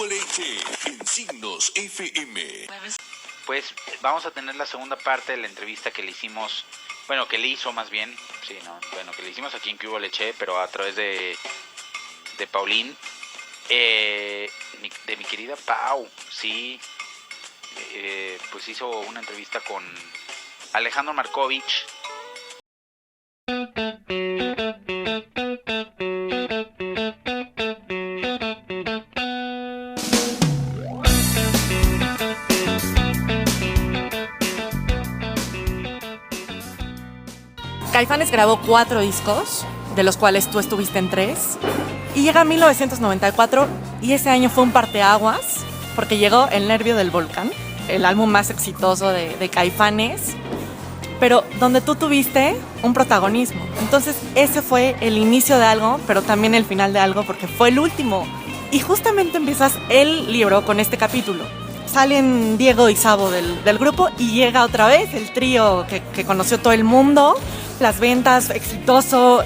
Leche en Signos FM. Pues vamos a tener la segunda parte de la entrevista que le hicimos, bueno, que le hizo más bien, sí, no, bueno, que le hicimos aquí en Cubo Leche, pero a través de Paulín, de mi querida Pau, sí, pues hizo una entrevista con Alejandro Markovich. Caifanes grabó 4 discos, de los cuales tú estuviste en 3, y llega 1994 y ese año fue un parteaguas porque llegó El Nervio del Volcán, el álbum más exitoso de Caifanes, pero donde tú tuviste un protagonismo. Entonces ese fue el inicio de algo, pero también el final de algo porque fue el último. Y justamente empiezas el libro con este capítulo. Salen Diego y Sabo del grupo y llega otra vez el trío que conoció todo el mundo, las ventas, exitoso.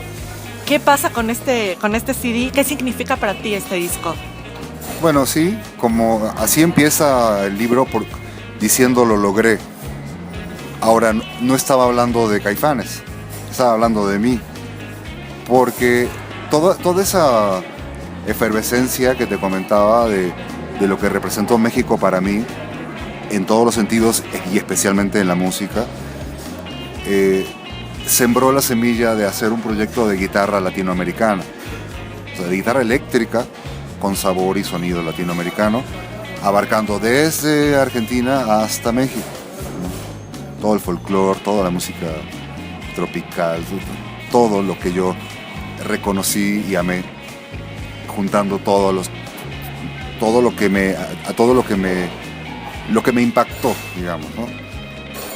¿Qué pasa con este CD? ¿Qué significa para ti este disco? Bueno, sí, como así empieza el libro diciendo lo logré. Ahora, no estaba hablando de Caifanes, estaba hablando de mí, porque toda esa efervescencia que te comentaba de lo que representó México para mí, en todos los sentidos y especialmente en la música, sembró la semilla de hacer un proyecto de guitarra latinoamericana, o sea, de guitarra eléctrica con sabor y sonido latinoamericano, abarcando desde Argentina hasta México, ¿no? Todo el folclore, toda la música tropical, todo lo que yo reconocí y amé, juntando todo lo que me impactó, digamos, ¿no?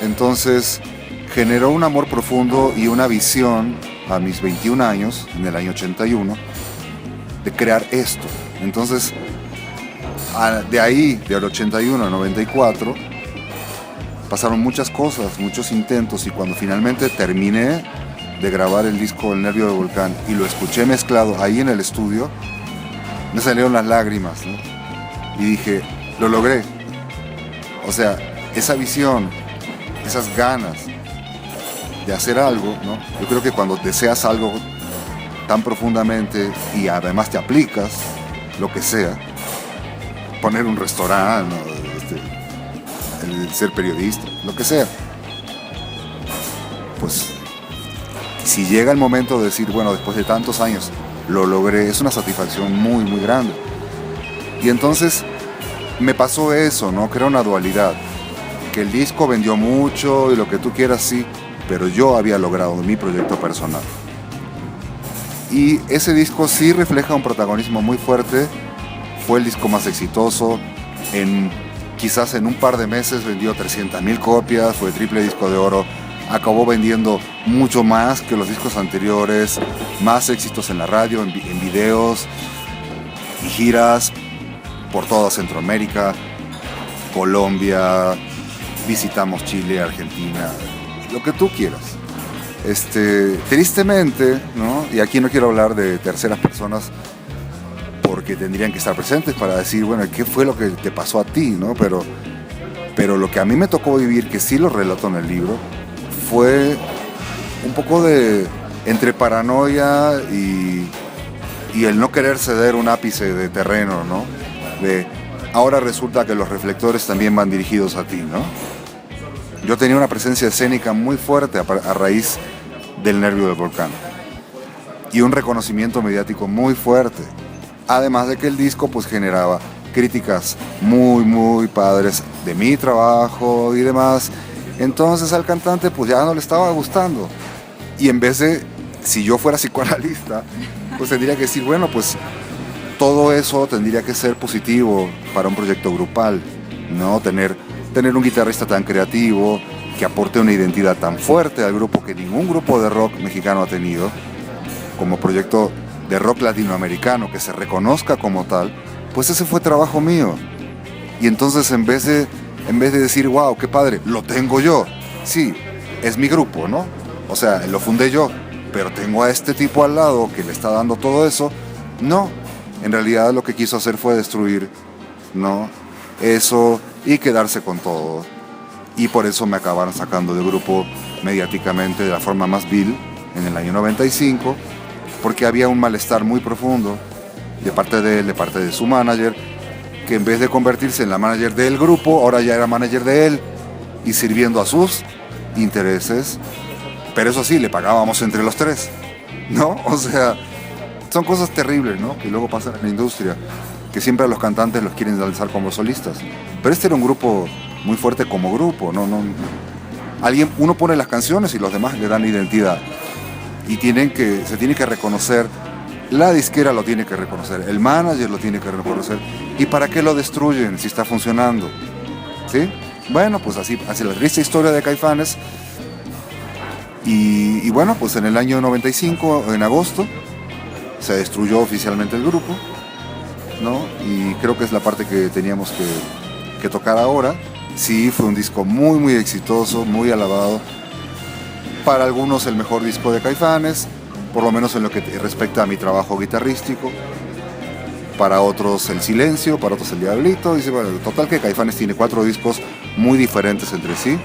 Entonces generó un amor profundo y una visión a mis 21 años, en el año 81, de crear esto. Entonces, de ahí, del 81 al 94, pasaron muchas cosas, muchos intentos, y cuando finalmente terminé de grabar el disco El Nervio del Volcán y lo escuché mezclado ahí en el estudio, me salieron las lágrimas, ¿no? Y dije, lo logré. O sea, esa visión, esas ganas de hacer algo, ¿no? Yo creo que cuando deseas algo tan profundamente y además te aplicas, lo que sea, poner un restaurante, ¿no? El ser periodista, lo que sea, pues si llega el momento de decir, bueno, después de tantos años lo logré, es una satisfacción muy, muy grande. Y entonces me pasó eso, ¿no? Que era una dualidad, que el disco vendió mucho y lo que tú quieras, sí, pero yo había logrado mi proyecto personal. Y ese disco sí refleja un protagonismo muy fuerte, fue el disco más exitoso, quizás en un par de meses vendió 300,000 copias, fue triple disco de oro, acabó vendiendo mucho más que los discos anteriores, más éxitos en la radio, en videos y giras por toda Centroamérica, Colombia, visitamos Chile, Argentina, lo que tú quieras. Tristemente, ¿no? Y aquí no quiero hablar de terceras personas porque tendrían que estar presentes para decir, bueno, ¿qué fue lo que te pasó a ti, ¿no? Pero lo que a mí me tocó vivir, que sí lo relato en el libro, fue un poco de entre paranoia y el no querer ceder un ápice de terreno, ¿no? Ahora resulta que los reflectores también van dirigidos a ti, ¿no? Yo tenía una presencia escénica muy fuerte a raíz del Nervio del Volcán y un reconocimiento mediático muy fuerte, además de que el disco pues generaba críticas muy, muy padres de mi trabajo y demás. Entonces al cantante pues ya no le estaba gustando, y en vez de, si yo fuera psicoanalista, pues tendría que decir, bueno, pues todo eso tendría que ser positivo para un proyecto grupal, ¿no? Tener un guitarrista tan creativo, que aporte una identidad tan fuerte al grupo que ningún grupo de rock mexicano ha tenido, como proyecto de rock latinoamericano, que se reconozca como tal, pues ese fue trabajo mío. Y entonces en vez de decir, wow, qué padre, lo tengo yo, sí, es mi grupo, ¿no? O sea, lo fundé yo, pero tengo a este tipo al lado que le está dando todo eso. No, en realidad lo que quiso hacer fue destruir ¿no? Eso y quedarse con todo. Y por eso me acabaron sacando del grupo mediáticamente de la forma más vil en el año 95, porque había un malestar muy profundo de parte de él, de parte de su manager, que en vez de convertirse en la manager del grupo, ahora ya era manager de él y sirviendo a sus intereses. Pero eso sí, le pagábamos entre los tres, ¿no? O sea, son cosas terribles, ¿no? Que luego pasan en la industria, que siempre a los cantantes los quieren lanzar como solistas. Pero este era un grupo muy fuerte como grupo, ¿no? Uno pone las canciones y los demás le dan identidad. Y se tiene que reconocer, la disquera lo tiene que reconocer, el manager lo tiene que reconocer. ¿Y para qué lo destruyen si está funcionando? ¿Sí? Bueno, pues así la triste historia de Caifanes. Y bueno, pues en el año 95, en agosto, se destruyó oficialmente el grupo, ¿no? Y creo que es la parte que teníamos que tocar ahora. Sí, fue un disco muy, muy exitoso, muy alabado. Para algunos el mejor disco de Caifanes, por lo menos en lo que respecta a mi trabajo guitarrístico. Para otros El Silencio, para otros El Diablito. Dice, bueno, total que Caifanes tiene 4 discos muy diferentes entre sí.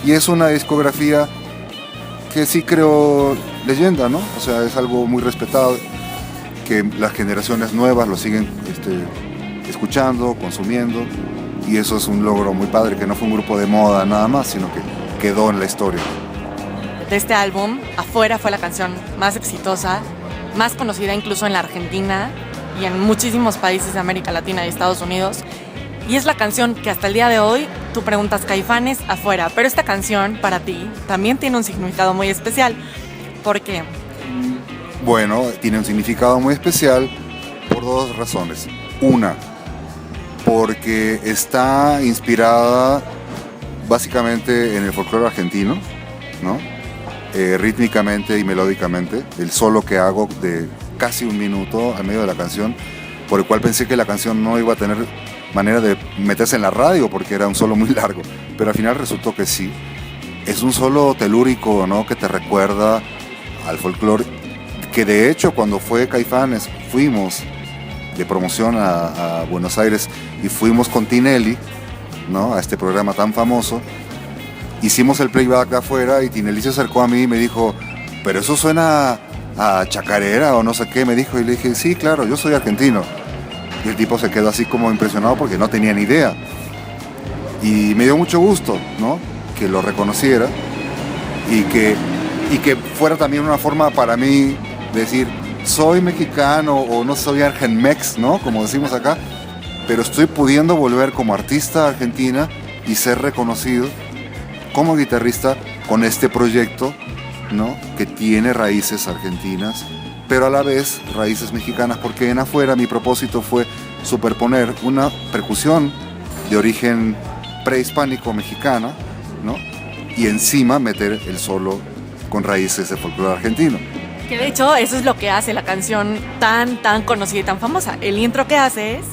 Y es una discografía que sí creo leyenda, ¿no? O sea, es algo muy respetado, que las generaciones nuevas lo siguen escuchando, consumiendo. Y eso es un logro muy padre, que no fue un grupo de moda nada más, sino que quedó en la historia. De este álbum, Afuera fue la canción más exitosa, más conocida incluso en la Argentina y en muchísimos países de América Latina y Estados Unidos. Y es la canción que hasta el día de hoy tú preguntas Caifanes, Afuera. Pero esta canción para ti también tiene un significado muy especial. ¿Por qué? Bueno, tiene un significado muy especial por 2 razones. Una, porque está inspirada básicamente en el folclore argentino, ¿no? Rítmicamente y melódicamente, el solo que hago de casi 1 minuto al medio de la canción, por el cual pensé que la canción no iba a tener manera de meterse en la radio porque era un solo muy largo, pero al final resultó que sí. Es un solo telúrico, ¿no? Que te recuerda al folclore, que de hecho cuando fue Caifanes fuimos de promoción a Buenos Aires y fuimos con Tinelli, ¿no? A este programa tan famoso. Hicimos el playback de Afuera y Tinelli se acercó a mí y me dijo, pero eso suena a chacarera o no sé qué, me dijo, y le dije, sí, claro, yo soy argentino. Y el tipo se quedó así como impresionado porque no tenía ni idea. Y me dio mucho gusto, ¿no? Que lo reconociera y que fuera también una forma para mí de decir, soy mexicano o no soy argenmex, ¿no? Como decimos acá, pero estoy pudiendo volver como artista a Argentina y ser reconocido como guitarrista con este proyecto, ¿no? Que tiene raíces argentinas, pero a la vez raíces mexicanas, porque en Afuera mi propósito fue superponer una percusión de origen prehispánico mexicana, ¿no? Y encima meter el solo con raíces de folclore argentino. Que de hecho eso es lo que hace la canción tan conocida y tan famosa. El intro que hace es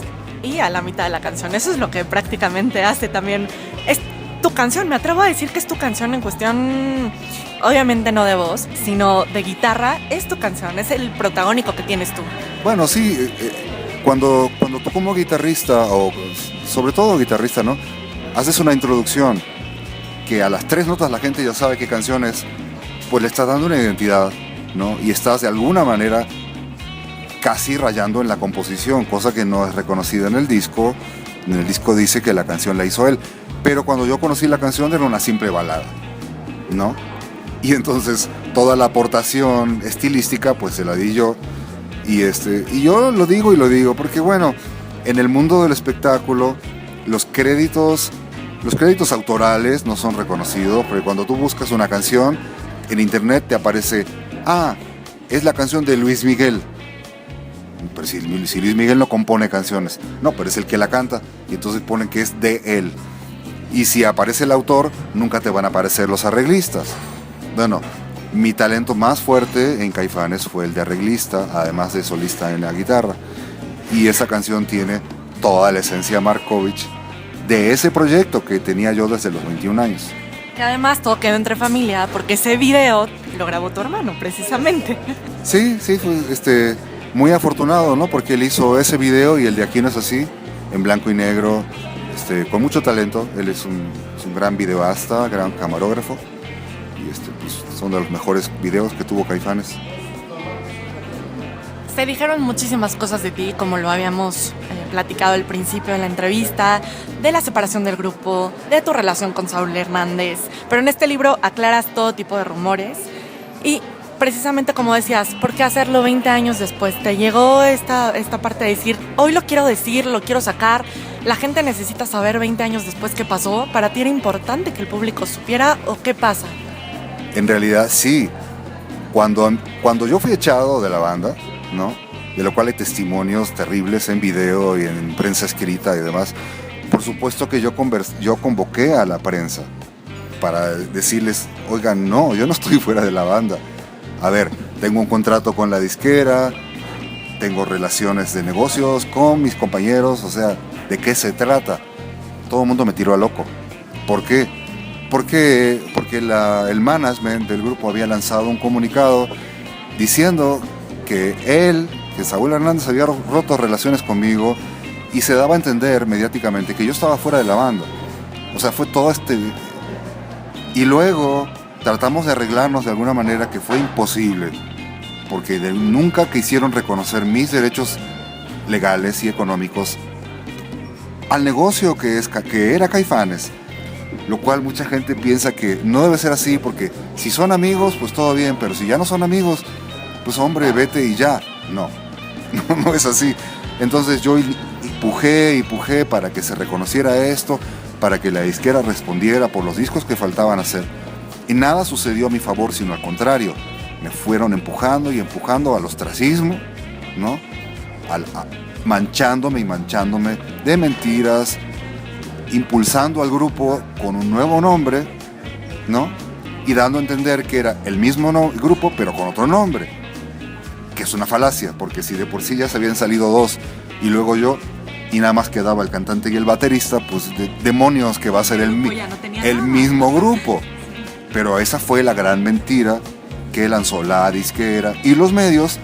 y a la mitad de la canción. Eso es lo que prácticamente hace también. Es tu canción, me atrevo a decir que es tu canción en cuestión, obviamente no de voz, sino de guitarra. Es tu canción, es el protagónico que tienes tú. Bueno, sí, cuando tú como guitarrista, o sobre todo guitarrista, ¿no? Haces una introducción que a las 3 notas la gente ya sabe qué canción es, pues le estás dando una identidad, ¿no? Y estás de alguna manera casi rayando en la composición, cosa que no es reconocida en el disco. En el disco dice que la canción la hizo él, pero cuando yo conocí la canción era una simple balada, ¿no? Y entonces toda la aportación estilística pues se la di yo. Y yo lo digo porque bueno, en el mundo del espectáculo los créditos autorales no son reconocidos, porque cuando tú buscas una canción en internet te aparece, es la canción de Luis Miguel. Pero si Luis Miguel no compone canciones, no, pero es el que la canta, y entonces ponen que es de él. Y si aparece el autor, nunca te van a aparecer los arreglistas. Bueno, mi talento más fuerte en Caifanes fue el de arreglista, además de solista en la guitarra. Y esa canción tiene toda la esencia Markovich de ese proyecto que tenía yo desde los 21 años. Que además todo quedó entre familia, porque ese video lo grabó tu hermano, precisamente. Sí, fue muy afortunado, ¿no? Porque él hizo ese video y el de Aquí no es así, en blanco y negro, con mucho talento. Él es un gran videoasta, gran camarógrafo, y pues, son de los mejores videos que tuvo Caifanes. Se dijeron muchísimas cosas de ti, como lo habíamos platicado al principio de la entrevista, de la separación del grupo, de tu relación con Saúl Hernández, pero en este libro aclaras todo tipo de rumores y precisamente como decías, ¿por qué hacerlo 20 años después? Te llegó esta parte de decir, hoy lo quiero decir, lo quiero sacar, la gente necesita saber 20 años después qué pasó. ¿Para ti era importante que el público supiera o qué pasa? En realidad sí, cuando yo fui echado de la banda, ¿no? De lo cual hay testimonios terribles en video y en prensa escrita y demás. Por supuesto que yo convoqué a la prensa para decirles, oigan, no, yo no estoy fuera de la banda. A ver, tengo un contrato con la disquera, tengo relaciones de negocios con mis compañeros, o sea, ¿de qué se trata? Todo el mundo me tiró a loco. ¿Por qué? Porque el management del grupo había lanzado un comunicado diciendo que Saúl Hernández había roto relaciones conmigo y se daba a entender mediáticamente que yo estaba fuera de la banda. O sea, fue todo Y luego tratamos de arreglarnos de alguna manera que fue imposible, porque nunca quisieron reconocer mis derechos legales y económicos al negocio que era Caifanes, lo cual mucha gente piensa que no debe ser así, porque si son amigos, pues todo bien, pero si ya no son amigos, pues hombre, vete y ya. No es así. Entonces yo empujé para que se reconociera esto, para que la disquera respondiera por los discos que faltaban hacer. Y nada sucedió a mi favor, sino al contrario. Me fueron empujando y empujando al ostracismo, ¿no? Manchándome de mentiras, impulsando al grupo con un nuevo nombre, ¿no? Y dando a entender que era el mismo grupo, pero con otro nombre. Que es una falacia, porque si de por sí ya se habían salido dos y luego yo, y nada más quedaba el cantante y el baterista, pues demonios que va a ser el mismo grupo. Pero esa fue la gran mentira que lanzó la disquera y los medios,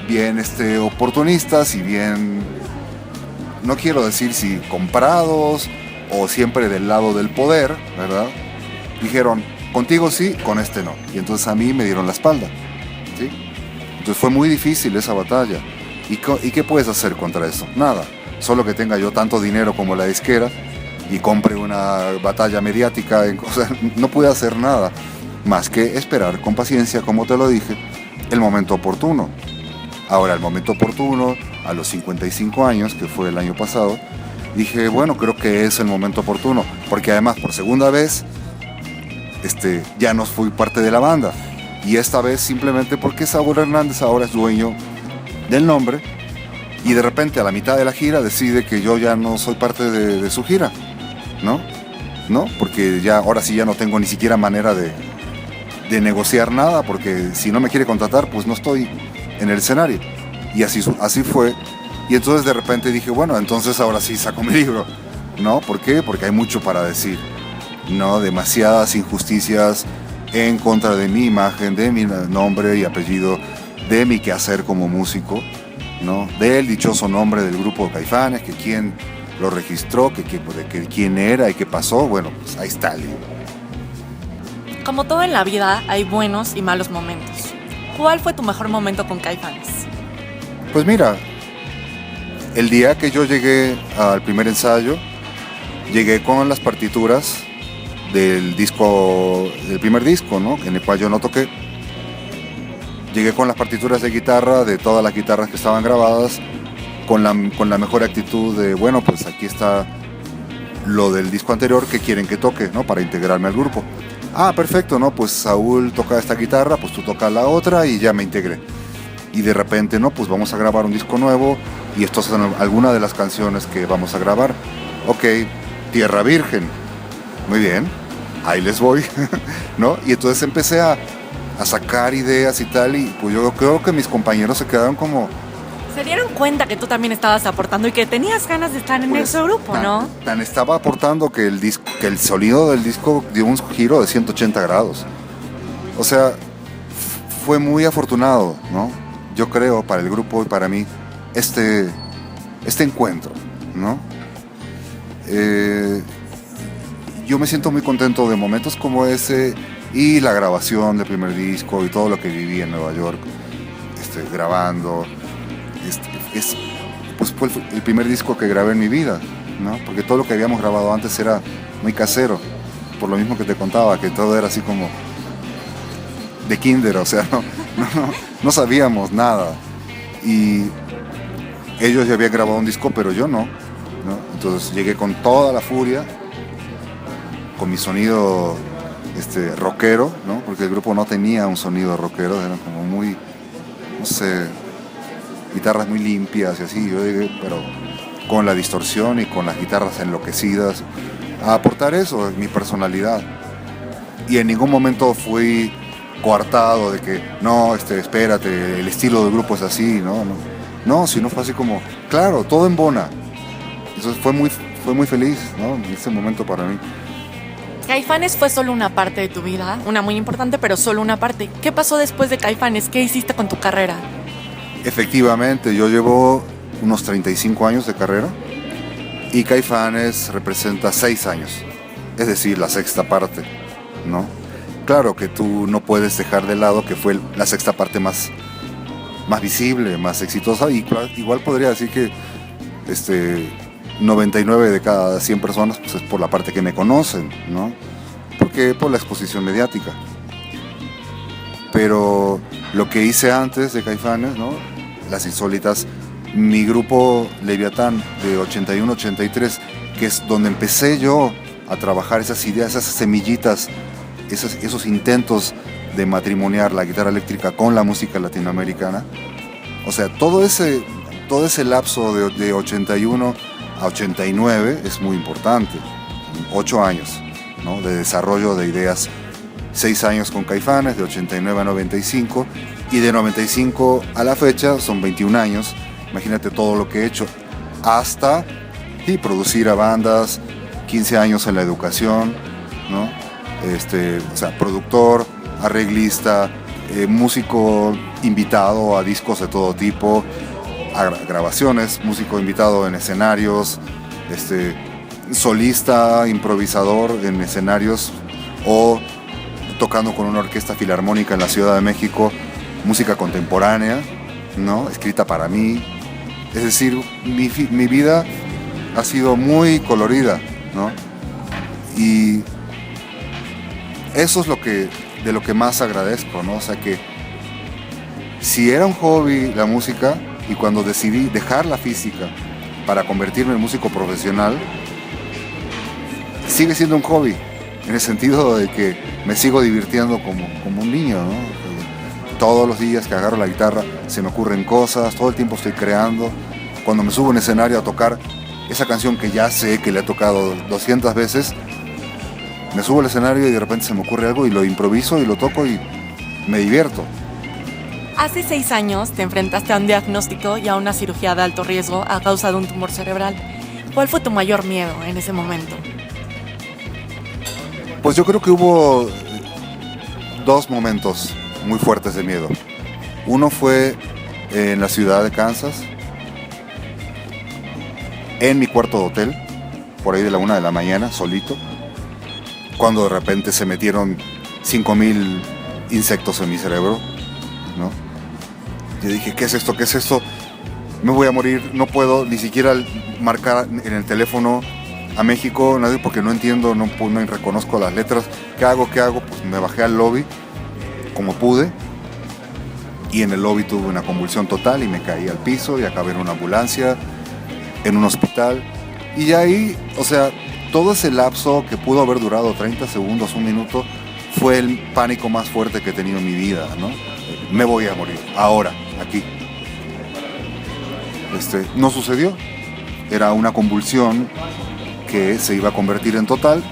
bien oportunistas y bien, no quiero decir si comprados o siempre del lado del poder, ¿verdad? Dijeron, contigo sí, con este no. Y entonces a mí me dieron la espalda, ¿sí? Entonces fue muy difícil esa batalla. ¿Y qué puedes hacer contra eso? Nada. Solo que tenga yo tanto dinero como la disquera y compre una batalla mediática, no pude hacer nada más que esperar con paciencia, como te lo dije, el momento oportuno. Ahora, el momento oportuno, a los 55 años, que fue el año pasado, dije, bueno, creo que es el momento oportuno, porque además, por segunda vez, ya no fui parte de la banda. Y esta vez simplemente porque Saúl Hernández ahora es dueño del nombre y de repente a la mitad de la gira decide que yo ya no soy parte de su gira, ¿no? Porque ahora sí ya no tengo ni siquiera manera de negociar nada, porque si no me quiere contratar, pues no estoy en el escenario. Y así fue. Y entonces de repente dije, bueno, entonces ahora sí saco mi libro, ¿no? ¿Por qué? Porque hay mucho para decir, ¿no? Demasiadas injusticias en contra de mi imagen, de mi nombre y apellido, de mi quehacer como músico, ¿no? Del dichoso nombre del grupo Caifanes, que quién lo registró, que quién era y qué pasó. Bueno, pues ahí está el libro. Como todo en la vida, hay buenos y malos momentos. ¿Cuál fue tu mejor momento con Caifanes? Pues mira, el día que yo llegué al primer ensayo, llegué con las partituras del primer disco, ¿no? En el cual yo no toqué. Llegué con las partituras de guitarra, de todas las guitarras que estaban grabadas, con la mejor actitud de, bueno, pues aquí está lo del disco anterior que quieren que toque, ¿no? Para integrarme al grupo. Ah, perfecto, ¿no? Pues Saúl toca esta guitarra, pues tú tocas la otra y ya me integré. Y de repente, no, pues vamos a grabar un disco nuevo y estas son algunas de las canciones que vamos a grabar. Ok, Tierra Virgen. Muy bien, ahí les voy, ¿no? Y entonces empecé a sacar ideas y tal, y pues yo creo que mis compañeros se quedaron como... Se dieron cuenta que tú también estabas aportando y que tenías ganas de estar en ese grupo, ¿no? Tan estaba aportando que el sonido del disco dio un giro de 180 grados. O sea, fue muy afortunado, ¿no? Yo creo, para el grupo y para mí, este encuentro, ¿no? Yo me siento muy contento de momentos como ese y la grabación del primer disco y todo lo que viví en Nueva York, grabando. Pues fue el primer disco que grabé en mi vida, ¿no? Porque todo lo que habíamos grabado antes era muy casero, por lo mismo que te contaba, que todo era así como de kinder, o sea, no sabíamos nada. Y ellos ya habían grabado un disco, pero yo no. Entonces llegué con toda la furia, con mi sonido rockero, ¿no? Porque el grupo no tenía un sonido rockero, eran como muy, no sé, guitarras muy limpias y así. Yo llegué, pero con la distorsión y con las guitarras enloquecidas, a aportar eso, mi personalidad. Y en ningún momento fui coartado de que, no, espérate, el estilo del grupo es así, no, sino fue así como, claro, todo embona. Entonces fue muy feliz, ¿no? Ese momento para mí. Caifanes fue solo una parte de tu vida, una muy importante, pero solo una parte. ¿Qué pasó después de Caifanes? ¿Qué hiciste con tu carrera? Efectivamente, yo llevo unos 35 años de carrera y Caifanes representa 6 años, es decir, la sexta parte, ¿no? Claro que tú no puedes dejar de lado que fue la sexta parte más visible, más exitosa, y igual podría decir que 99 de cada 100 personas pues es por la parte que me conocen, ¿no? Porque por la exposición mediática. Pero lo que hice antes de Caifanes, ¿no? Las Insólitas, mi grupo Leviatán de 81-83, que es donde empecé yo a trabajar esas ideas, esas semillitas, esos intentos de matrimoniar la guitarra eléctrica con la música latinoamericana. O sea, todo ese lapso de 81 a 89 es muy importante. 8 años, ¿no? De desarrollo de ideas. 6 años con Caifanes, de 89 a 95, y de 95 a la fecha son 21 años. Imagínate todo lo que he hecho, hasta producir a bandas, 15 años en la educación, ¿no? O sea, productor, arreglista, músico invitado a discos de todo tipo, a grabaciones, músico invitado en escenarios, solista, improvisador en escenarios, o tocando con una orquesta filarmónica en la Ciudad de México, música contemporánea, ¿no? Escrita para mí. Es decir, mi vida ha sido muy colorida, ¿no? Y eso es de lo que más agradezco, ¿no? O sea que si era un hobby la música, y cuando decidí dejar la física para convertirme en músico profesional, sigue siendo un hobby, en el sentido de que me sigo divirtiendo como un niño, ¿no? Todos los días que agarro la guitarra se me ocurren cosas, todo el tiempo estoy creando. Cuando me subo en escenario a tocar esa canción que ya sé que le he tocado 200 veces, me subo al escenario y de repente se me ocurre algo y lo improviso y lo toco y me divierto. Hace 6 años te enfrentaste a un diagnóstico y a una cirugía de alto riesgo a causa de un tumor cerebral. ¿Cuál fue tu mayor miedo en ese momento? Pues yo creo que hubo 2 momentos muy fuertes de miedo. Uno fue en la ciudad de Kansas, en mi cuarto de hotel, por ahí de la 1 de la mañana, solito, cuando de repente se metieron 5,000 insectos en mi cerebro, ¿no? Yo dije, ¿qué es esto? ¿Qué es esto? Me voy a morir, no puedo ni siquiera marcar en el teléfono a México, nadie, porque no entiendo, no reconozco las letras. ¿Qué hago? Pues me bajé al lobby como pude, y en el lobby tuve una convulsión total y me caí al piso y acabé en una ambulancia, en un hospital. Y ahí, o sea, todo ese lapso que pudo haber durado 30 segundos, 1 minuto, fue el pánico más fuerte que he tenido en mi vida, ¿no? Me voy a morir, ahora, aquí. No sucedió. Era una convulsión que se iba a convertir en total,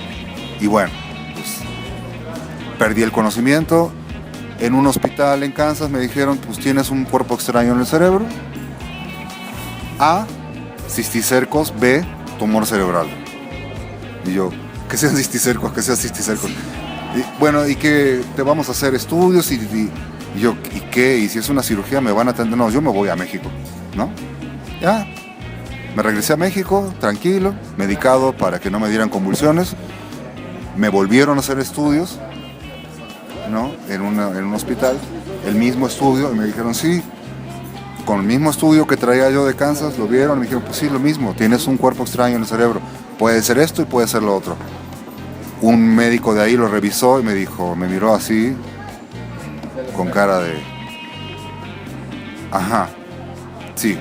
y bueno, pues perdí el conocimiento. En un hospital en Kansas me dijeron, pues tienes un cuerpo extraño en el cerebro. A, cisticercos. B, tumor cerebral. Y yo, que sean cisticercos. Y, bueno, y que te vamos a hacer estudios, y yo, ¿y qué? Y si es una cirugía me van a atender. No, yo me voy a México, ¿no? Ya. Me regresé a México, tranquilo, medicado para que no me dieran convulsiones. Me volvieron a hacer estudios, ¿no? En un hospital, el mismo estudio, y me dijeron, sí, con el mismo estudio que traía yo de Kansas, lo vieron, y me dijeron, pues sí, lo mismo, tienes un cuerpo extraño en el cerebro, puede ser esto y puede ser lo otro. Un médico de ahí lo revisó y me dijo, me miró así, con cara de, ajá, sí,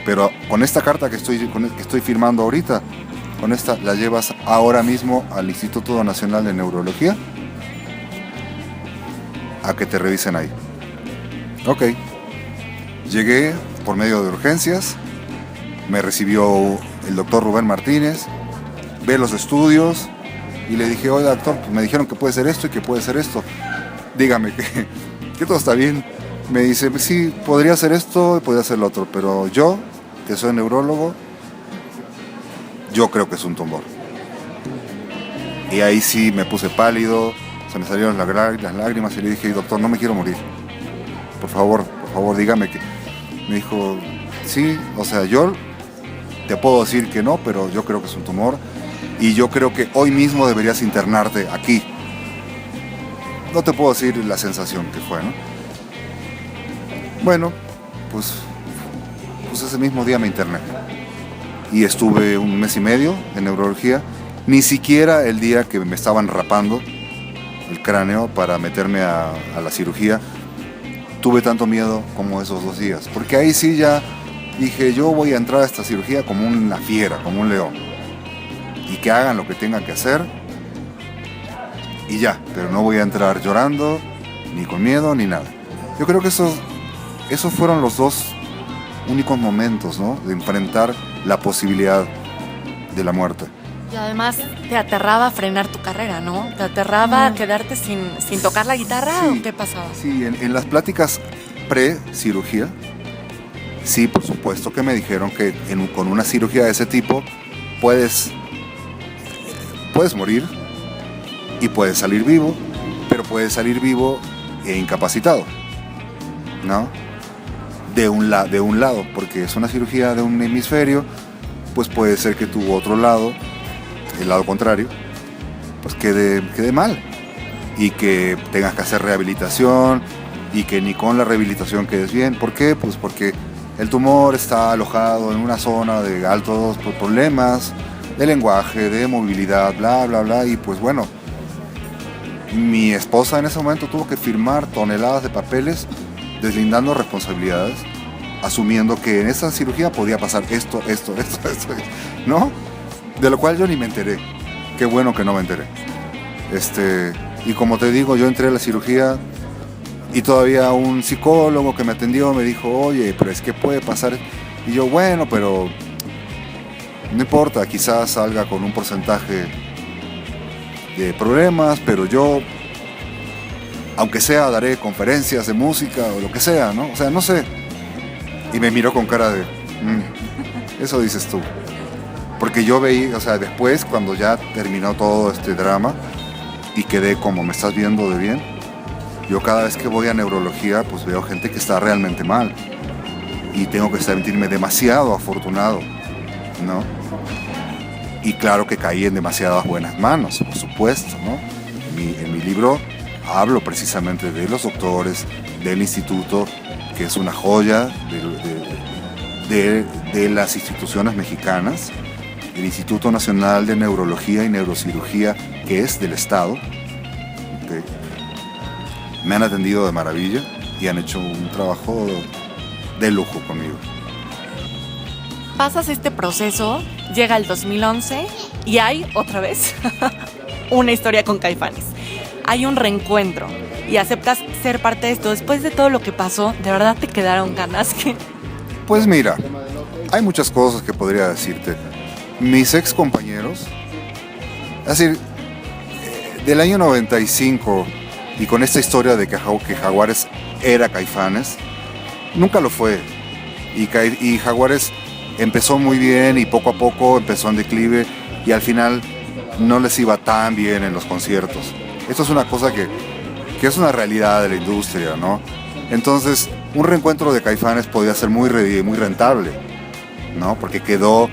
pero con esta carta que estoy firmando ahorita, con esta la llevas ahora mismo al Instituto Nacional de Neurología a que te revisen ahí. Ok. Llegué por medio de urgencias, me recibió el doctor Rubén Martínez, ve los estudios y le dije, oye doctor, pues me dijeron que puede ser esto y que puede ser esto. Dígame que todo está bien. Me dice, sí, podría ser esto y podría ser lo otro, pero yo, que soy neurólogo, yo creo que es un tumor. Y ahí sí me puse pálido, se me salieron las lágrimas y le dije, doctor, no me quiero morir. Por favor, dígame que... Me dijo, sí, o sea, yo te puedo decir que no, pero yo creo que es un tumor y yo creo que hoy mismo deberías internarte aquí. No te puedo decir la sensación que fue, ¿no? Bueno, pues ese mismo día me interné y estuve 1 mes y medio en neurología, ni siquiera el día que me estaban rapando el cráneo para meterme a la cirugía. Tuve tanto miedo como esos 2 días, porque ahí sí ya dije, yo voy a entrar a esta cirugía como una fiera, como un león, y que hagan lo que tengan que hacer, y ya, pero no voy a entrar llorando, ni con miedo, ni nada. Yo creo que esos fueron los 2 únicos momentos, ¿no?, de enfrentar la posibilidad de la muerte. Y además te aterraba frenar tu carrera, ¿no? ¿Te aterraba quedarte sin tocar la guitarra o qué pasaba? Sí, en las pláticas pre-cirugía, sí, por supuesto que me dijeron que con una cirugía de ese tipo puedes morir y puedes salir vivo, pero puedes salir vivo e incapacitado, ¿no? De un lado, porque es una cirugía de un hemisferio, pues puede ser que tu otro lado, el lado contrario, pues quede mal y que tengas que hacer rehabilitación y que ni con la rehabilitación quedes bien. ¿Por qué? Pues porque el tumor está alojado en una zona de altos problemas de lenguaje, de movilidad, bla, bla, bla, y pues bueno, mi esposa en ese momento tuvo que firmar toneladas de papeles deslindando responsabilidades, asumiendo que en esa cirugía podía pasar esto, ¿no? De lo cual yo ni me enteré. Qué bueno que no me enteré. Y como te digo, yo entré a la cirugía y todavía un psicólogo que me atendió me dijo, oye, pero es que puede pasar. Y yo, bueno, pero no importa, quizás salga con un porcentaje de problemas, pero yo, aunque sea, daré conferencias de música o lo que sea, ¿no? O sea, no sé. Y me miró con cara de, eso dices tú. Porque yo veí, o sea, después, cuando ya terminó todo este drama y quedé como me estás viendo de bien, yo cada vez que voy a neurología, pues veo gente que está realmente mal. Y tengo que sentirme demasiado afortunado, ¿no? Y claro que caí en demasiadas buenas manos, por supuesto, ¿no? En mi libro hablo precisamente de los doctores, del instituto, que es una joya de las instituciones mexicanas, el Instituto Nacional de Neurología y Neurocirugía, que es del Estado. Okay. Me han atendido de maravilla y han hecho un trabajo de lujo conmigo. Pasas este proceso, llega el 2011 y hay, otra vez, una historia con Caifanes. Hay un reencuentro y aceptas ser parte de esto. Después de todo lo que pasó, ¿de verdad te quedaron ganas? Pues mira, hay muchas cosas que podría decirte. Mis ex compañeros, es decir, del año 95 y con esta historia de que Jaguares era Caifanes, nunca lo fue. Y Jaguares empezó muy bien y poco a poco empezó en declive y al final no les iba tan bien en los conciertos. Esto es una cosa que es una realidad de la industria, ¿no? Entonces, un reencuentro de Caifanes podía ser muy rentable, ¿no? Porque quedó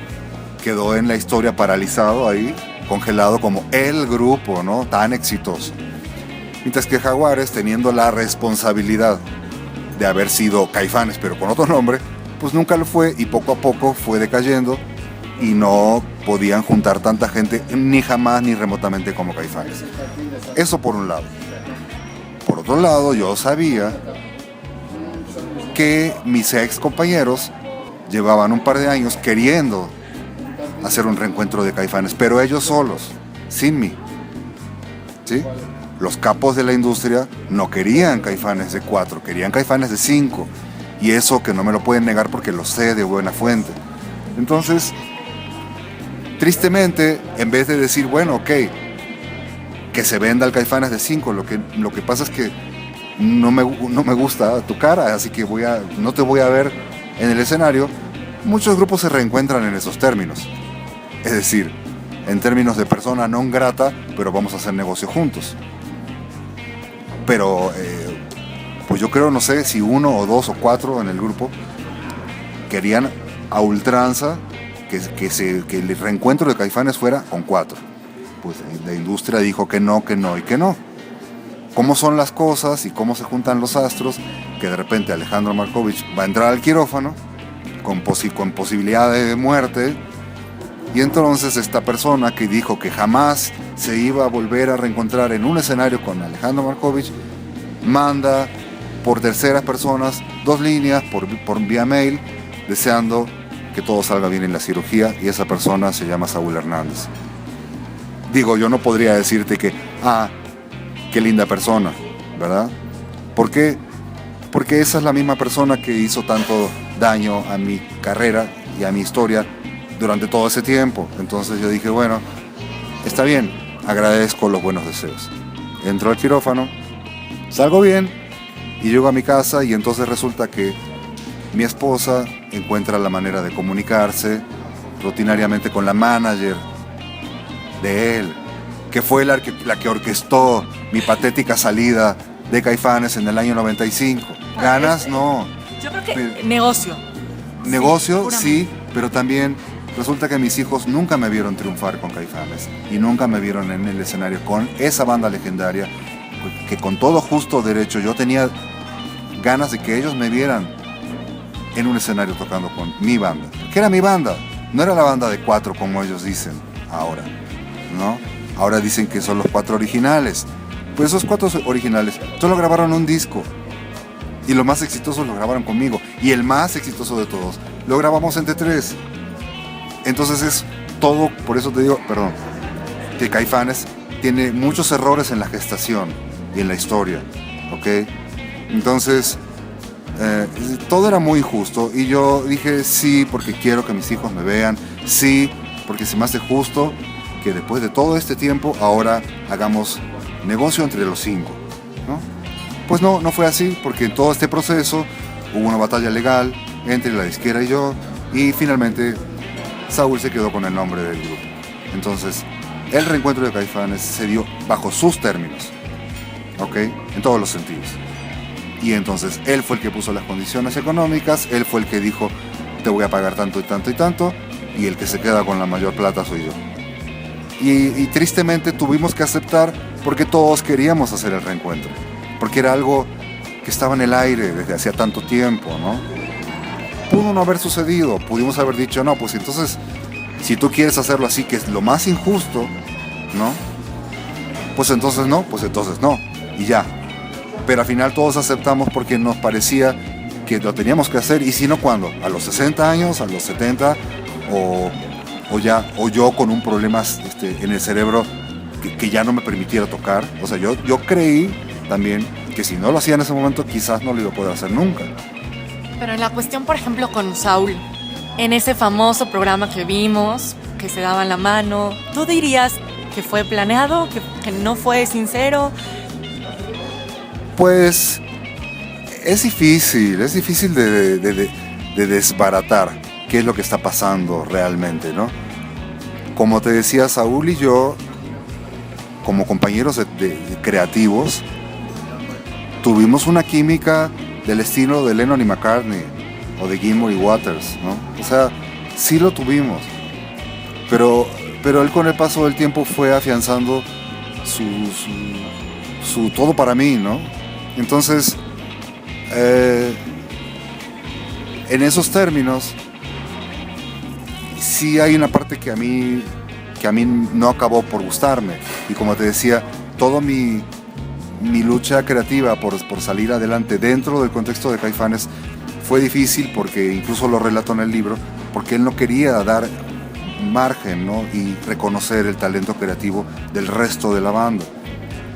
en la historia paralizado ahí, congelado como el grupo, ¿no? Tan exitoso. Mientras que Jaguares, teniendo la responsabilidad de haber sido Caifanes, pero con otro nombre, pues nunca lo fue y poco a poco fue decayendo y no podían juntar tanta gente ni jamás ni remotamente como Caifanes. Eso por un lado. Por otro lado, yo sabía que mis ex compañeros llevaban un par de años queriendo hacer un reencuentro de Caifanes, pero ellos solos, sin mí. ¿Sí? Los capos de la industria no querían Caifanes de 4, querían Caifanes de 5. Y eso que no me lo pueden negar porque lo sé de buena fuente. Entonces, tristemente, en vez de decir, bueno, ok, que se venda el Caifanes de 5, lo que pasa es que no me gusta tu cara, así que no te voy a ver en el escenario. Muchos grupos se reencuentran en esos términos. Es decir, en términos de persona non grata, pero vamos a hacer negocio juntos. Pero, pues yo creo, no sé, si 1 o 2 o 4 en el grupo querían a ultranza que el reencuentro de Caifanes fuera con 4. Pues la industria dijo que no y que no. ¿Cómo son las cosas y cómo se juntan los astros? Que de repente Alejandro Markovich va a entrar al quirófano con posibilidad de muerte. Y entonces esta persona que dijo que jamás se iba a volver a reencontrar en un escenario con Alejandro Markovich, manda por terceras personas 2 líneas por vía mail deseando que todo salga bien en la cirugía, y esa persona se llama Saúl Hernández. Digo, yo no podría decirte que, qué linda persona, ¿verdad? ¿Por qué? Porque esa es la misma persona que hizo tanto daño a mi carrera y a mi historia durante todo ese tiempo. Entonces yo dije, bueno, está bien, agradezco los buenos deseos. Entro al quirófano, salgo bien y llego a mi casa, y entonces resulta que mi esposa encuentra la manera de comunicarse rutinariamente con la manager de él, que fue la que orquestó mi patética salida de Caifanes en el año 95. Ganas, no. Yo creo que negocio. Negocio, sí, pero también resulta que mis hijos nunca me vieron triunfar con Caifanes y nunca me vieron en el escenario con esa banda legendaria, que con todo justo derecho yo tenía ganas de que ellos me vieran en un escenario tocando con mi banda, que era mi banda, no era la banda de 4 como ellos dicen ahora, ¿no? Ahora dicen que son los 4 originales. Pues esos 4 originales solo grabaron un disco, y los más exitosos lo grabaron conmigo, y el más exitoso de todos lo grabamos entre 3. Entonces es todo, por eso te digo, que Caifanes tiene muchos errores en la gestación y en la historia, ¿ok? Entonces, todo era muy justo, y yo dije sí porque quiero que mis hijos me vean, sí porque se me hace justo que después de todo este tiempo ahora hagamos negocio entre los 5, ¿no? Pues no fue así, porque en todo este proceso hubo una batalla legal entre la disquera y yo, y finalmente Saúl se quedó con el nombre del grupo. Entonces, el reencuentro de Caifanes se dio bajo sus términos, ¿ok? En todos los sentidos. Y entonces, él fue el que puso las condiciones económicas, él fue el que dijo, te voy a pagar tanto y tanto y tanto, y el que se queda con la mayor plata soy yo. Y tristemente tuvimos que aceptar, porque todos queríamos hacer el reencuentro, porque era algo que estaba en el aire desde hacía tanto tiempo, ¿no? Pudo no haber sucedido, pudimos haber dicho, no, pues entonces, si tú quieres hacerlo así, que es lo más injusto, ¿no? Pues entonces no, y ya. Pero al final todos aceptamos porque nos parecía que lo teníamos que hacer, y si no, ¿cuándo? ¿A los 60 años, a los 70, o yo con un problema en el cerebro que ya no me permitiera tocar? O sea, yo creí también que si no lo hacía en ese momento, quizás no lo iba a poder hacer nunca. Pero en la cuestión, por ejemplo, con Saúl, en ese famoso programa que vimos, que se daban la mano, ¿tú dirías que fue planeado, que no fue sincero? Pues es difícil de desbaratar qué es lo que está pasando realmente, ¿no? Como te decía, Saúl y yo, como compañeros de creativos, tuvimos una química del estilo de Lennon y McCartney, o de Gilmour y Waters, ¿no? O sea, sí lo tuvimos, pero él con el paso del tiempo fue afianzando su todo para mí, ¿no? Entonces, en esos términos, sí hay una parte que a mí no acabó por gustarme. Y como te decía, toda mi lucha creativa por salir adelante dentro del contexto de Caifanes fue difícil, porque incluso lo relato en el libro, porque él no quería dar margen, ¿no? Y reconocer el talento creativo del resto de la banda,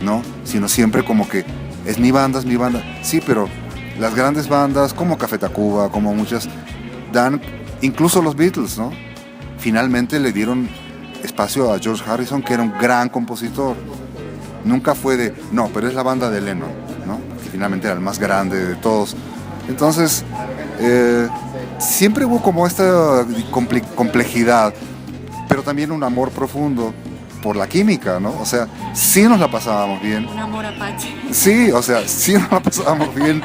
¿no? Sino siempre como que es mi banda. Sí, pero las grandes bandas como Café Tacuba, como muchas, dan, incluso los Beatles, ¿no? Finalmente le dieron espacio a George Harrison, que era un gran compositor. Nunca fue de, no, pero es la banda de Lennon, ¿no? Que finalmente era el más grande de todos. Entonces, siempre hubo como esta complejidad, pero también un amor profundo por la química, ¿no? O sea, sí nos la pasábamos bien. Un amor apache. Sí, o sea, sí nos la pasábamos bien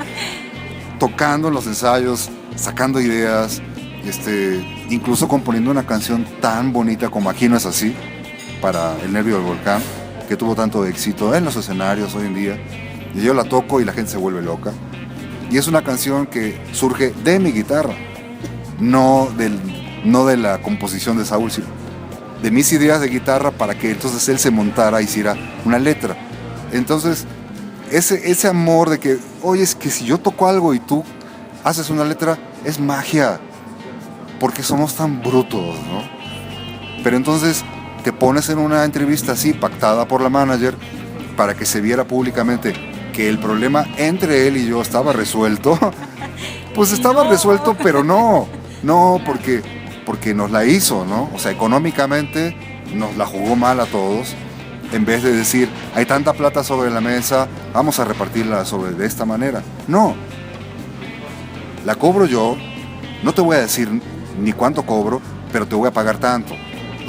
tocando en los ensayos, sacando ideas, incluso componiendo una canción tan bonita como Aquí no es así, para El Nervio del Volcán, que tuvo tanto éxito en los escenarios hoy en día. Y yo la toco y la gente se vuelve loca. Y es una canción que surge de mi guitarra, no de la composición de Saúl, sino de mis ideas de guitarra, para que entonces él se montara e hiciera una letra. Entonces, ese amor de que, oye, es que si yo toco algo y tú haces una letra, es magia, porque somos tan brutos, ¿no? Pero entonces te pones en una entrevista así, pactada por la manager, para que se viera públicamente que el problema entre él y yo estaba resuelto. Pues estaba resuelto, pero no, porque nos la hizo, ¿no? O sea, económicamente nos la jugó mal a todos. En vez de decir, hay tanta plata sobre la mesa, vamos a repartirla de esta manera. No, la cobro yo, no te voy a decir ni cuánto cobro, pero te voy a pagar tanto.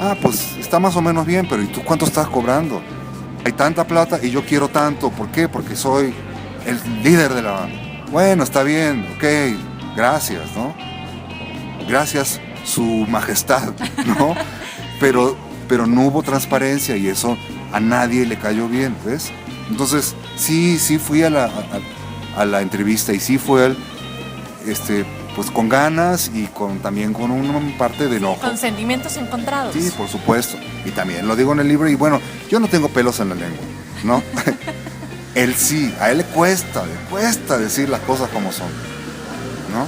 Ah, pues está más o menos bien, pero ¿y tú cuánto estás cobrando? Hay tanta plata y yo quiero tanto. ¿Por qué? Porque soy el líder de la banda. Bueno, está bien, ok, gracias, ¿no? Gracias, su majestad, ¿no? Pero no hubo transparencia y eso a nadie le cayó bien, ¿ves? Entonces, sí fui a la entrevista y sí fue él, pues con ganas y también con una parte de enojo. Con sentimientos encontrados. Sí, por supuesto. Y también lo digo en el libro, y bueno, yo no tengo pelos en la lengua, ¿no? Él sí, a él le cuesta decir las cosas como son, ¿no?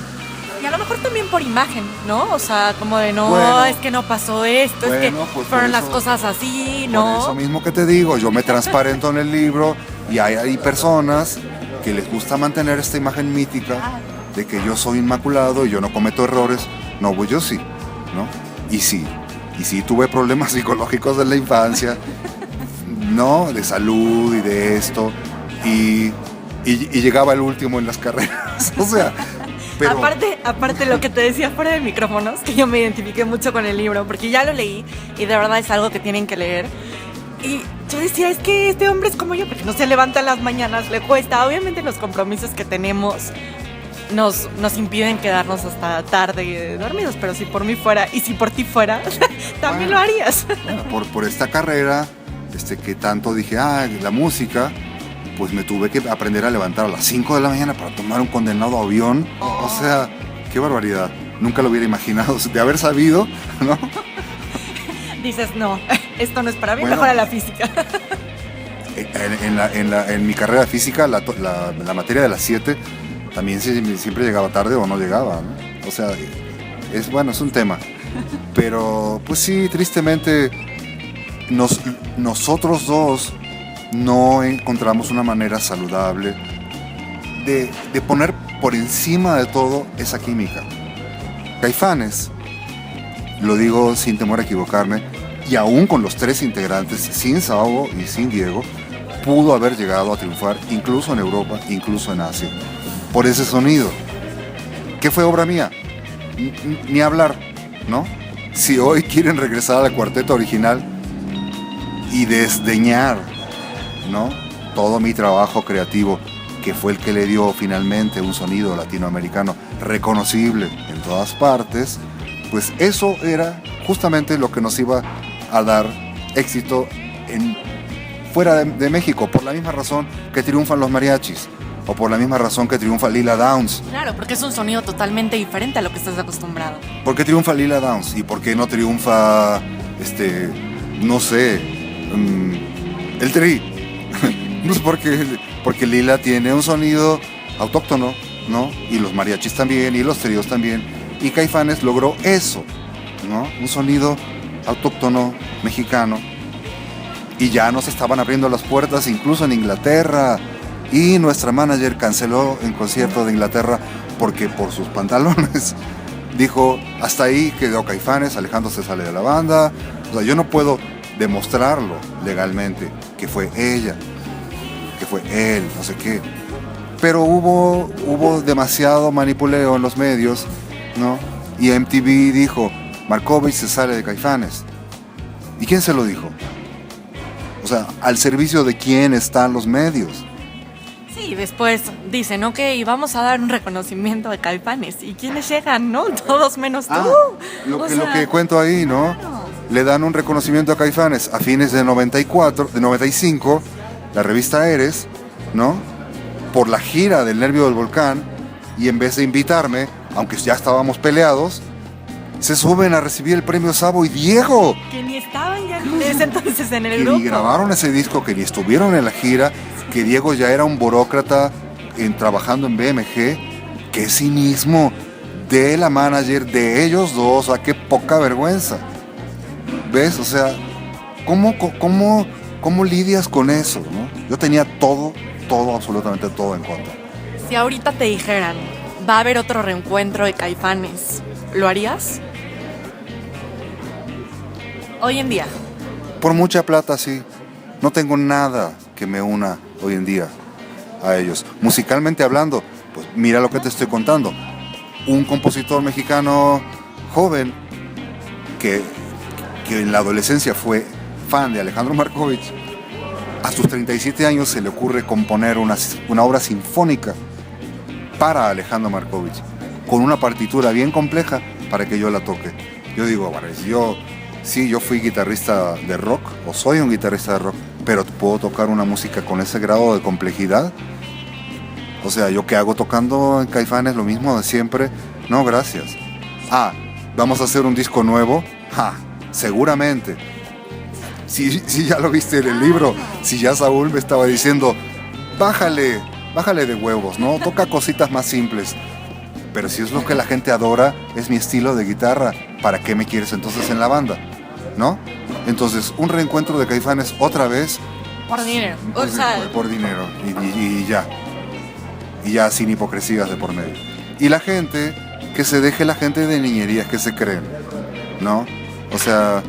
Y a lo mejor también por imagen, ¿no? O sea, como de no, bueno, es que no pasó esto, es que pues fueron las cosas así, ¿no? Por eso mismo que te digo, yo me transparento en el libro, y hay personas que les gusta mantener esta imagen mítica de que yo soy inmaculado y yo no cometo errores. No, pues yo sí, ¿no? Y sí tuve problemas psicológicos en la infancia, ¿no? De salud y de esto, y llegaba el último en las carreras, o sea, pero... Aparte lo que te decía fuera de micrófonos, que yo me identifiqué mucho con el libro, porque ya lo leí y de verdad es algo que tienen que leer. Y yo decía, es que este hombre es como yo, porque no se levanta en las mañanas, le cuesta. Obviamente los compromisos que tenemos nos impiden quedarnos hasta tarde dormidos, pero si por mí fuera y si por ti fuera, también lo harías. Bueno, por esta carrera, que tanto dije, la música, pues me tuve que aprender a levantar a las 5 de la mañana para tomar un condenado avión. O sea, qué barbaridad. Nunca lo hubiera imaginado, de haber sabido, ¿no? Dices, no, esto no es para mí, mejor a la física. En mi carrera de física, la materia de las 7, también siempre llegaba tarde o no llegaba, ¿no? O sea, es un tema. Pero, pues sí, tristemente, nosotros dos no encontramos una manera saludable de poner por encima de todo esa química. Caifanes, lo digo sin temor a equivocarme, y aún con los 3 integrantes, sin Sao y sin Diego, pudo haber llegado a triunfar incluso en Europa, incluso en Asia, por ese sonido. ¿Qué fue obra mía? Ni hablar, ¿no? Si hoy quieren regresar al cuarteto original y desdeñar, ¿no?, todo mi trabajo creativo, que fue el que le dio finalmente un sonido latinoamericano reconocible en todas partes, pues eso era justamente lo que nos iba a dar éxito fuera de México, por la misma razón que triunfan los mariachis, o por la misma razón que triunfa Lila Downs. Claro, porque es un sonido totalmente diferente a lo que estás acostumbrado. ¿Por qué triunfa Lila Downs? ¿Y por qué no triunfa, no sé, el Tri? Pues porque Lila tiene un sonido autóctono, ¿no? Y los mariachis también, y los tríos también. Y Caifanes logró eso, ¿no? Un sonido autóctono mexicano. Y ya nos estaban abriendo las puertas incluso en Inglaterra. Y nuestra manager canceló el concierto de Inglaterra porque por sus pantalones dijo, hasta ahí quedó Caifanes, Alejandro se sale de la banda. O sea, yo no puedo demostrarlo legalmente que fue ella, que fue él, no sé qué. Pero hubo demasiado manipuleo en los medios, ¿no? Y MTV dijo, Markovich se sale de Caifanes. ¿Y quién se lo dijo? O sea, ¿al servicio de quién están los medios? Sí, después dicen, ok, vamos a dar un reconocimiento de Caifanes. ¿Y quiénes llegan, no? Todos menos tú. Lo que cuento ahí, ¿no? Claro. Le dan un reconocimiento a Caifanes a fines de 95, la revista Eres, ¿no? Por la gira del Nervio del Volcán, y en vez de invitarme, aunque ya estábamos peleados, se suben a recibir el premio Sabo y Diego. Que ni estaban ya en ese entonces en el grupo. Y grabaron ese disco, que ni estuvieron en la gira, que Diego ya era un burócrata trabajando en BMG. Qué cinismo de la manager de ellos dos, o sea, qué poca vergüenza. ¿Ves? O sea, ¿cómo lidias con eso, no? Yo tenía todo, absolutamente todo en contra. Si ahorita te dijeran, va a haber otro reencuentro de Caifanes, ¿lo harías? Hoy en día. Por mucha plata, sí. No tengo nada que me una hoy en día a ellos. Musicalmente hablando, pues mira lo que te estoy contando. Un compositor mexicano joven que en la adolescencia fue fan de Alejandro Markovich, a sus 37 años se le ocurre componer una obra sinfónica para Alejandro Markovich, con una partitura bien compleja para que yo la toque. Yo digo, bueno, yo fui guitarrista de rock, o soy un guitarrista de rock, pero puedo tocar una música con ese grado de complejidad. O sea, ¿yo qué hago tocando en Caifanes? Lo mismo de siempre. No, gracias. ¿Vamos a hacer un disco nuevo? Seguramente. Si ya lo viste en el libro, si ya Saúl me estaba diciendo, bájale de huevos, ¿no? Toca cositas más simples. Pero si es lo que la gente adora, es mi estilo de guitarra, ¿para qué me quieres entonces en la banda? ¿No? Entonces, un reencuentro de Caifanes otra vez. Por dinero. Pues, por dinero. Y ya. Y ya sin hipocresías de por medio. Y la gente, que se deje la gente de niñerías que se creen, ¿no? O sea,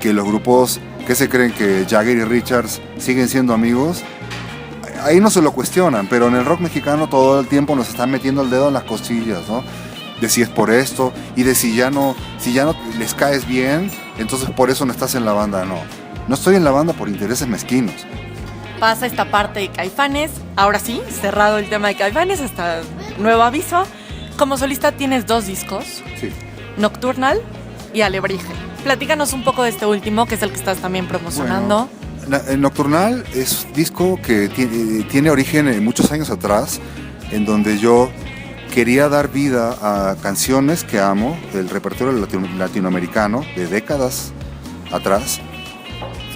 que los grupos que se creen que Jagger y Richards siguen siendo amigos, ahí no se lo cuestionan, pero en el rock mexicano todo el tiempo nos están metiendo el dedo en las costillas, ¿no? De si es por esto, y de si ya no les caes bien, entonces por eso no estás en la banda. No estoy en la banda por intereses mezquinos. Pasa esta parte de Caifanes, ahora sí, cerrado el tema de Caifanes, hasta nuevo aviso. Como solista tienes 2 discos, Sí. Nocturnal y Alebrije. Platícanos un poco de este último, que es el que estás también promocionando. El Nocturnal es un disco que tiene origen muchos años atrás, en donde yo quería dar vida a canciones que amo, del repertorio latinoamericano de décadas atrás.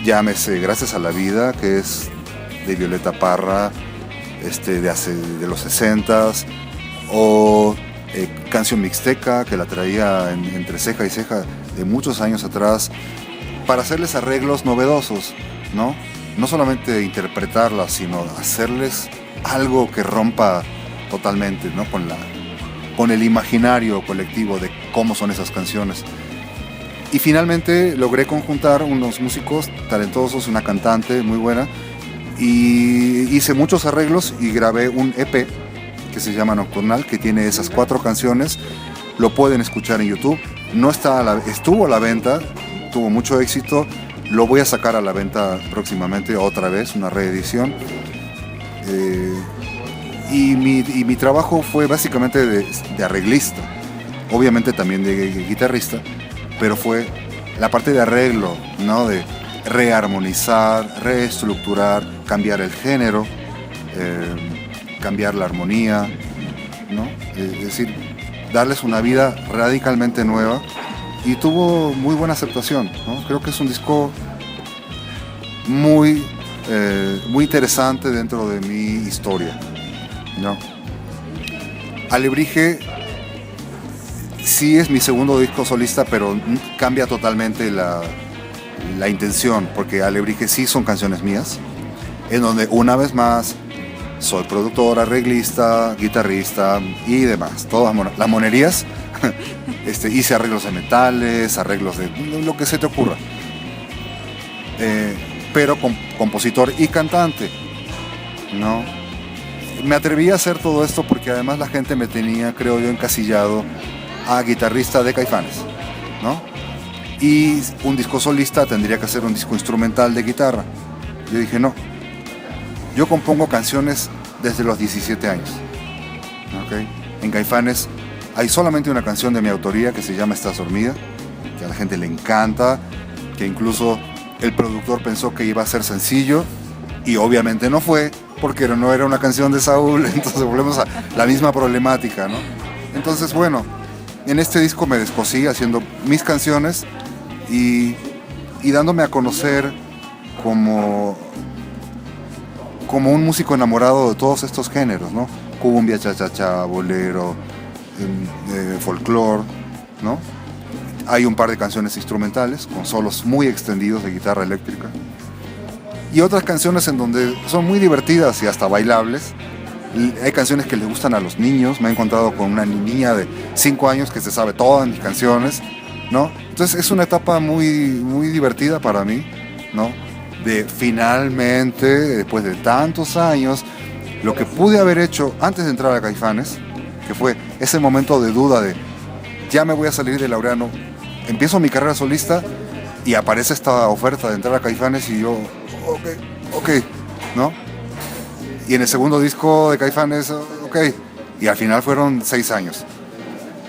Llámese Gracias a la Vida, que es de Violeta Parra, de los 60s, o Canción Mixteca, que la traía entre ceja y ceja de muchos años atrás, para hacerles arreglos novedosos, ¿no? No solamente interpretarlas, sino hacerles algo que rompa totalmente, ¿no? Con el imaginario colectivo de cómo son esas canciones. Y finalmente logré conjuntar unos músicos talentosos, una cantante muy buena, y hice muchos arreglos y grabé un EP que se llama Nocturnal, que tiene esas 4 canciones. Lo pueden escuchar en YouTube. Estuvo a la venta, tuvo mucho éxito. Lo voy a sacar a la venta próximamente, otra vez, una reedición. Y mi trabajo fue básicamente de arreglista. obviamente también de guitarrista, pero fue la parte de arreglo, ¿no? De rearmonizar, reestructurar, cambiar el género, cambiar la armonía, ¿no? Es decir, darles una vida radicalmente nueva, y tuvo muy buena aceptación, ¿no? Creo que es un disco muy interesante dentro de mi historia, ¿no? Alebrije sí es mi segundo disco solista, pero cambia totalmente la intención, porque Alebrije sí son canciones mías, en donde una vez más soy productor, arreglista, guitarrista y demás, todas las monerías. Hice arreglos de metales, arreglos de lo que se te ocurra, pero compositor y cantante, ¿no? Me atreví a hacer todo esto porque además la gente me tenía, creo yo, encasillado a guitarrista de Caifanes, ¿no? Y un disco solista tendría que ser un disco instrumental de guitarra. Yo dije, no, yo compongo canciones desde los 17 años, ¿okay? En Caifanes hay solamente una canción de mi autoría que se llama Estás dormida, que a la gente le encanta, que incluso el productor pensó que iba a ser sencillo, y obviamente no fue, porque no era una canción de Saúl. Entonces volvemos a la misma problemática, ¿no? Entonces, bueno, en este disco me descosí haciendo mis canciones y dándome a conocer como un músico enamorado de todos estos géneros, ¿no? Cumbia, cha-cha-cha, bolero, folclore, ¿no? Hay un par de canciones instrumentales con solos muy extendidos de guitarra eléctrica, y otras canciones en donde son muy divertidas y hasta bailables. Hay canciones que les gustan a los niños. Me he encontrado con una niña de 5 años que se sabe todas mis canciones, ¿no? Entonces es una etapa muy divertida para mí, ¿no? De finalmente, después de tantos años, lo que pude haber hecho antes de entrar a Caifanes, que fue ese momento de duda de ya me voy a salir de Laureano, empiezo mi carrera solista y aparece esta oferta de entrar a Caifanes, y yo, ok, ¿no? Y en el segundo disco de Caifanes, ok, y al final fueron 6 años.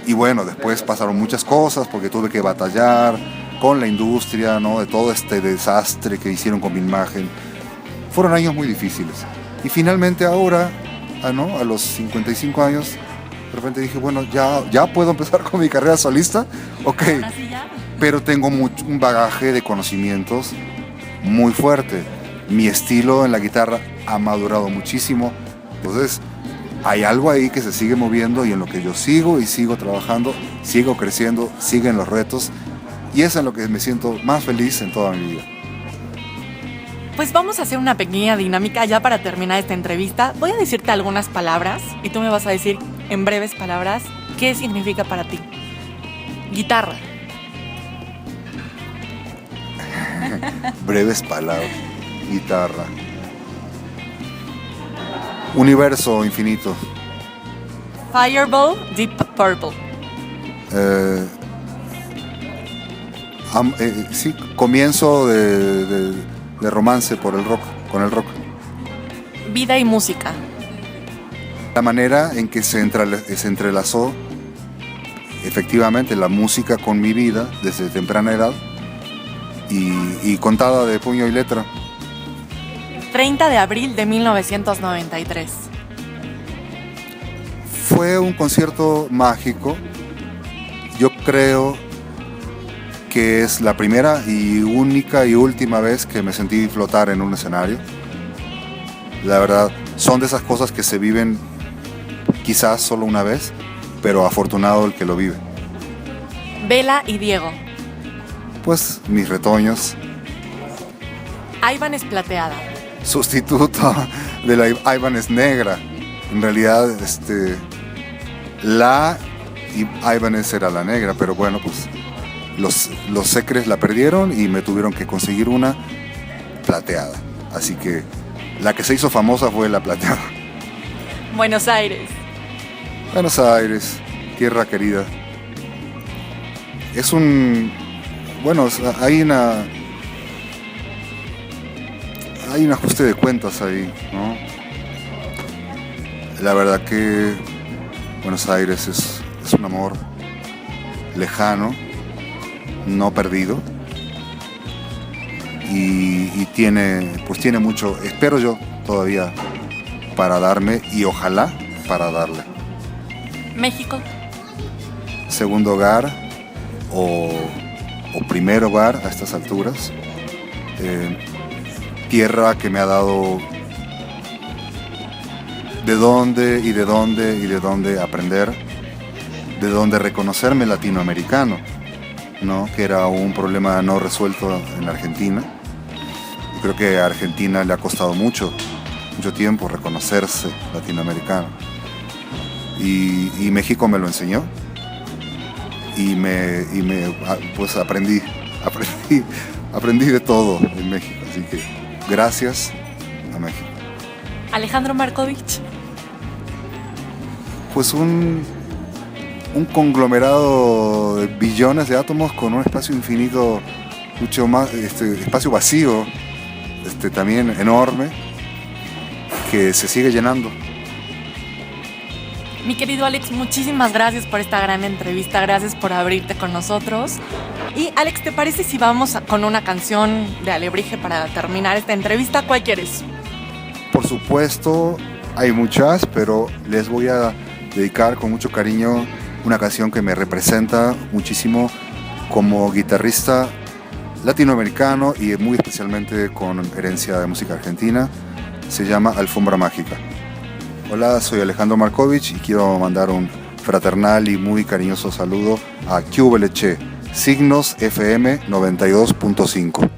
Y bueno, después pasaron muchas cosas porque tuve que batallar con la industria, ¿no? De todo este desastre que hicieron con mi imagen. Fueron años muy difíciles. Y finalmente ahora, ¿no? A los 55 años, de repente dije, bueno, ya puedo empezar con mi carrera solista, ok. Pero tengo un bagaje de conocimientos muy fuerte. Mi estilo en la guitarra ha madurado muchísimo. Entonces, hay algo ahí que se sigue moviendo, y en lo que yo sigo trabajando, sigo creciendo, siguen los retos, y es en lo que me siento más feliz en toda mi vida. Pues vamos a hacer una pequeña dinámica ya para terminar esta entrevista. Voy a decirte algunas palabras y tú me vas a decir en breves palabras qué significa para ti. Guitarra. Breves palabras. Guitarra. Universo infinito. Fireball, Deep Purple. Sí, comienzo de romance por el rock, con el rock. Vida y música. La manera en que se entrelazó efectivamente la música con mi vida desde temprana edad, y contada de puño y letra. 30 de abril de 1993. Fue un concierto mágico. Yo creo que es la primera y única y última vez que me sentí flotar en un escenario. La verdad, son de esas cosas que se viven quizás solo una vez, pero afortunado el que lo vive. Bela y Diego. Pues mis retoños. Ibanez plateada. Sustituto de la Ibanez negra. En realidad, la Ibanez era la negra, pero bueno, pues los secres la perdieron y me tuvieron que conseguir una plateada. Así que la que se hizo famosa fue la plateada. Buenos Aires. Buenos Aires, tierra querida. Es un... Bueno, hay un ajuste de cuentas ahí, ¿no? La verdad que Buenos Aires es un amor. lejano, no perdido. Y tiene mucho, espero yo, todavía para darme y ojalá para darle. México. Segundo hogar o primer hogar a estas alturas. Tierra que me ha dado de dónde aprender, de dónde reconocerme latinoamericano, ¿no? Que era un problema no resuelto en la Argentina. Yo creo que a Argentina le ha costado mucho tiempo reconocerse latinoamericano. Y México me lo enseñó. Pues aprendí de todo en México. Así que gracias a México. Alejandro Markovich. Pues un conglomerado de billones de átomos con un espacio infinito, mucho más, espacio vacío, también enorme, que se sigue llenando. Mi querido Alex, muchísimas gracias por esta gran entrevista, gracias por abrirte con nosotros. Y Alex, ¿te parece si vamos con una canción de Alebrije para terminar esta entrevista? ¿Cuál quieres? Por supuesto, hay muchas, pero les voy a dedicar con mucho cariño una canción que me representa muchísimo como guitarrista latinoamericano y muy especialmente con herencia de música argentina. Se llama Alfombra Mágica. Hola, soy Alejandro Markovich y quiero mandar un fraternal y muy cariñoso saludo a QVLC, Signos FM 92.5.